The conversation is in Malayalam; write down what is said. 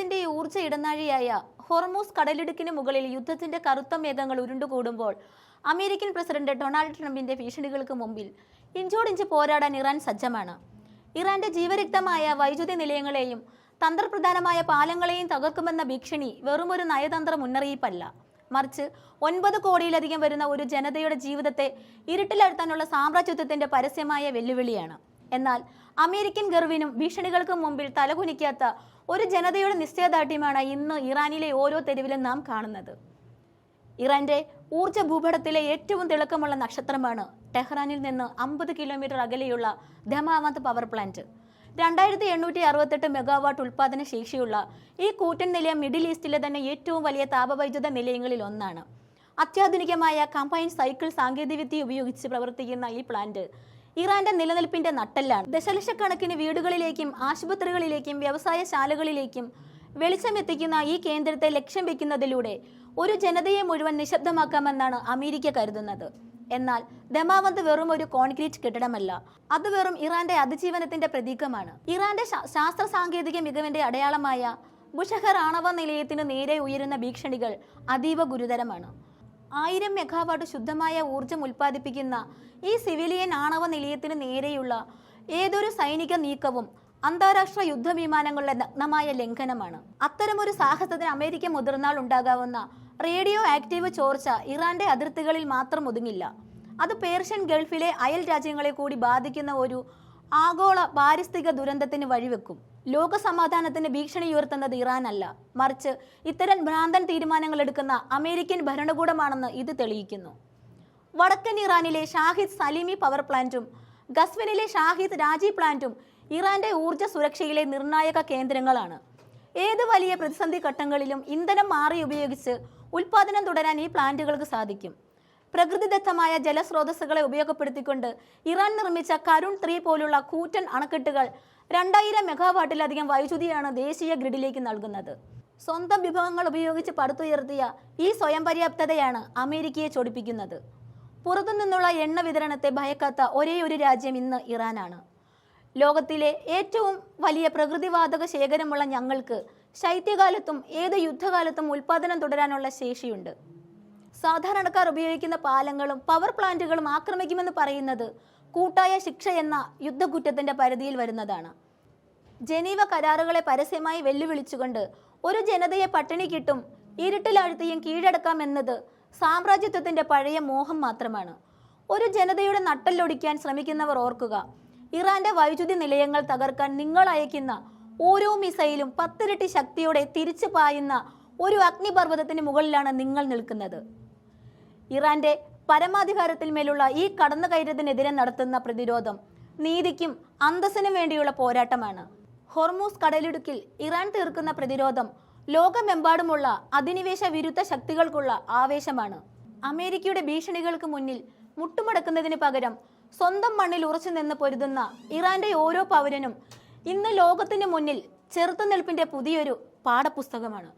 ലോകത്തിന്റെ ഊർജ്ജ ഇടനാഴിയായ ഹോർമൂസ് കടലിടുക്കിന് മുകളിൽ യുദ്ധത്തിന്റെ കറുത്ത മേഘങ്ങൾ ഉരുണ്ടുകൂടുമ്പോൾ അമേരിക്കൻ പ്രസിഡന്റ് ഡൊണാൾഡ് ട്രംപിന്റെ ഭീഷണികൾക്ക് മുമ്പിൽ ഇഞ്ചോടിഞ്ച് പോരാടാൻ ഇറാൻ സജ്ജമാണ്. ഇറാന്റെ ജീവരക്തമായ വൈദ്യുതി നിലയങ്ങളെയും തന്ത്രപ്രധാനമായ പാലങ്ങളെയും തകർക്കുമെന്ന ഭീഷണി വെറുമൊരു നയതന്ത്ര മുന്നറിയിപ്പല്ല, മറിച്ച് 9 കോടിയിലധികം വരുന്ന ഒരു ജനതയുടെ ജീവിതത്തെ ഇരുട്ടിലഴ്ത്താനുള്ള സാമ്രാജ്യത്വത്തിന്റെ പരസ്യമായ വെല്ലുവിളിയാണ്. എന്നാൽ അമേരിക്കൻ ഗർവിനും ഭീഷണികൾക്കും മുമ്പിൽ തലകുനിക്കാത്ത ഒരു ജനതയുടെ നിശ്ചയദാർഢ്യമാണ് ഇന്ന് ഇറാനിലെ ഓരോ തെരുവിലും നാം കാണുന്നത്. ഇറാന്റെ ഊർജ്ജ ഭൂപടത്തിലെ ഏറ്റവും തിളക്കമുള്ള നക്ഷത്രമാണ് ടെഹ്റാനിൽ നിന്ന് 50 കിലോമീറ്റർ അകലെയുള്ള ദമാവന്ത് പവർ പ്ലാന്റ്. 2868 മെഗാവാട്ട് ഉൽപാദന ശേഷിയുള്ള ഈ കൂറ്റൻ നിലയം മിഡിൽ ഈസ്റ്റിലെ തന്നെ ഏറ്റവും വലിയ താപവൈദ്യുത നിലയങ്ങളിൽ ഒന്നാണ്. അത്യാധുനികമായ കമ്പൈൻ സൈക്കിൾ സാങ്കേതികവിദ്യ ഉപയോഗിച്ച് പ്രവർത്തിക്കുന്ന ഈ പ്ലാന്റ് ഇറാന്റെ നിലനിൽപ്പിന്റെ നട്ടെല്ലാണ്. ദശലക്ഷക്കണക്കിന് വീടുകളിലേക്കും ആശുപത്രികളിലേക്കും വ്യവസായശാലകളിലേക്കും വെളിച്ചമെത്തിക്കുന്ന ഈ കേന്ദ്രത്തെ ലക്ഷ്യം വെക്കുന്നതിലൂടെ ഒരു ജനതയെ മുഴുവൻ നിശബ്ദമാക്കാമെന്നാണ് അമേരിക്ക കരുതുന്നത്. എന്നാൽ ദമാവന്ത് വെറും ഒരു കോൺക്രീറ്റ് കെട്ടിടമല്ല, അത് വെറും ഇറാന്റെ അതിജീവനത്തിന്റെ പ്രതീകമാണ്. ഇറാന്റെ ശാസ്ത്ര സാങ്കേതിക മികവിന്റെ അടയാളമായ ബുഷഹർ ആണവ നിലയത്തിന് നേരെ ഉയരുന്ന ഭീഷണികൾ അതീവ ഗുരുതരമാണ്. 1000 മെഗാവാട്ട് ശുദ്ധമായ ഊർജം ഉൽപ്പാദിപ്പിക്കുന്ന ഈ സിവിലിയൻ ആണവ നിലയത്തിന് നേരെയുള്ള ഏതൊരു സൈനിക നീക്കവും അന്താരാഷ്ട്ര യുദ്ധവിമാനങ്ങളുടെ നഗ്നമായ ലംഘനമാണ്. അത്തരമൊരു സാഹസത്തിന് അമേരിക്ക മുതിർന്നാൽ ഉണ്ടാകാവുന്ന റേഡിയോ ആക്റ്റീവ് ചോർച്ച ഇറാന്റെ അതിർത്തികളിൽ മാത്രം ഒതുങ്ങില്ല. അത് പേർഷ്യൻ ഗൾഫിലെ അയൽ രാജ്യങ്ങളെ കൂടി ബാധിക്കുന്ന ഒരു ആഗോള പാരിസ്ഥിതിക ദുരന്തത്തിന് വഴിവെക്കും. ലോക സമാധാനത്തിന് ഭീഷണി ഉയർത്തുന്നത് ഇറാൻ അല്ല, മറിച്ച് ഇത്തരം ഭ്രാന്തൻ തീരുമാനങ്ങൾ എടുക്കുന്ന അമേരിക്കൻ ഭരണകൂടമാണെന്ന് ഇത് തെളിയിക്കുന്നു. വടക്കൻ ഇറാനിലെ ഷാഹിദ് സലീമി പവർ പ്ലാന്റും ഗസ്വനിലെ ഷാഹിദ് രാജി പ്ലാന്റും ഇറാന്റെ ഊർജ്ജ സുരക്ഷയിലെ നിർണായക കേന്ദ്രങ്ങളാണ്. ഏത് വലിയ പ്രതിസന്ധി ഘട്ടങ്ങളിലും ഇന്ധനം മാറി ഉപയോഗിച്ച് ഉൽപാദനം തുടരാൻ ഈ പ്ലാന്റുകൾക്ക് സാധിക്കും. പ്രകൃതിദത്തമായ ജലസ്രോതസ്സുകളെ ഉപയോഗപ്പെടുത്തിക്കൊണ്ട് ഇറാൻ നിർമ്മിച്ച കരുൺ 3 പോലുള്ള കൂറ്റൻ അണക്കെട്ടുകൾ 2000 മെഗാവാട്ടിലധികം വൈദ്യുതിയാണ് ദേശീയ ഗ്രിഡിലേക്ക് നൽകുന്നത്. സ്വന്തം വിഭവങ്ങൾ ഉപയോഗിച്ച് പടുത്തുയർത്തിയ ഈ സ്വയം പര്യാപ്തതയാണ് അമേരിക്കയെ ചൊടിപ്പിക്കുന്നത്. പുറത്തുനിന്നുള്ള എണ്ണ വിതരണത്തെ ഭയക്കാത്ത ഒരേയൊരു രാജ്യം ഇന്ന് ഇറാനാണ്. ലോകത്തിലെ ഏറ്റവും വലിയ പ്രകൃതിവാതക ശേഖരമുള്ള ഞങ്ങൾക്ക് ശൈത്യകാലത്തും ഏത് യുദ്ധകാലത്തും ഉൽപാദനം തുടരാനുള്ള ശേഷിയുണ്ട്. സാധാരണക്കാർ ഉപയോഗിക്കുന്ന പാലങ്ങളും പവർ പ്ലാന്റുകളും ആക്രമിക്കുമെന്ന് പറയുന്നത് കൂട്ടായ ശിക്ഷ എന്ന യുദ്ധക്കുറ്റത്തിന്റെ പരിധിയിൽ വരുന്നതാണ്. ജനീവ കരാറുകളെ പരസ്യമായി വെല്ലുവിളിച്ചുകൊണ്ട് ഒരു ജനതയെ പട്ടിണി കിട്ടും ഇരുട്ടിലാഴ്ത്തിയും കീഴടക്കാമെന്നത് സാമ്രാജ്യത്വത്തിന്റെ പഴയ മോഹം മാത്രമാണ്. ഒരു ജനതയുടെ നട്ടെല്ലൊടിക്കാൻ ശ്രമിക്കുന്നവർ ഓർക്കുക, ഇറാന്റെ വൈദ്യുതി നിലയങ്ങൾ തകർക്കാൻ നിങ്ങൾ അയക്കുന്ന ഓരോ മിസൈലും 10 ഇരട്ടി ശക്തിയോടെ തിരിച്ചു പായുന്ന ഒരു അഗ്നിപർവ്വതത്തിന് മുകളിലാണ് നിങ്ങൾ നിൽക്കുന്നത്. ഇറാന്റെ പരമാധികാരത്തിൽ മേലുള്ള ഈ കടന്നുകയറ്റത്തിനെതിരെ നടത്തുന്ന പ്രതിരോധം നീതിക്കും അന്തസ്സിനും വേണ്ടിയുള്ള പോരാട്ടമാണ്. ഹോർമൂസ് കടലിടുക്കിൽ ഇറാൻ തീർക്കുന്ന പ്രതിരോധം ലോകമെമ്പാടുമുള്ള അധിനിവേശ വിരുദ്ധ ശക്തികൾക്കുള്ള ആവേശമാണ്. അമേരിക്കയുടെ ഭീഷണികൾക്ക് മുന്നിൽ മുട്ടുമടക്കുന്നതിന് പകരം സ്വന്തം മണ്ണിൽ ഉറച്ചു നിന്ന് പൊരുതുന്ന ഇറാന്റെ ഓരോ പൗരനും ഇന്ന് ലോകത്തിന് മുന്നിൽ ചെറുത്തുനിൽപ്പിന്റെ പുതിയൊരു പാഠപുസ്തകമാണ്.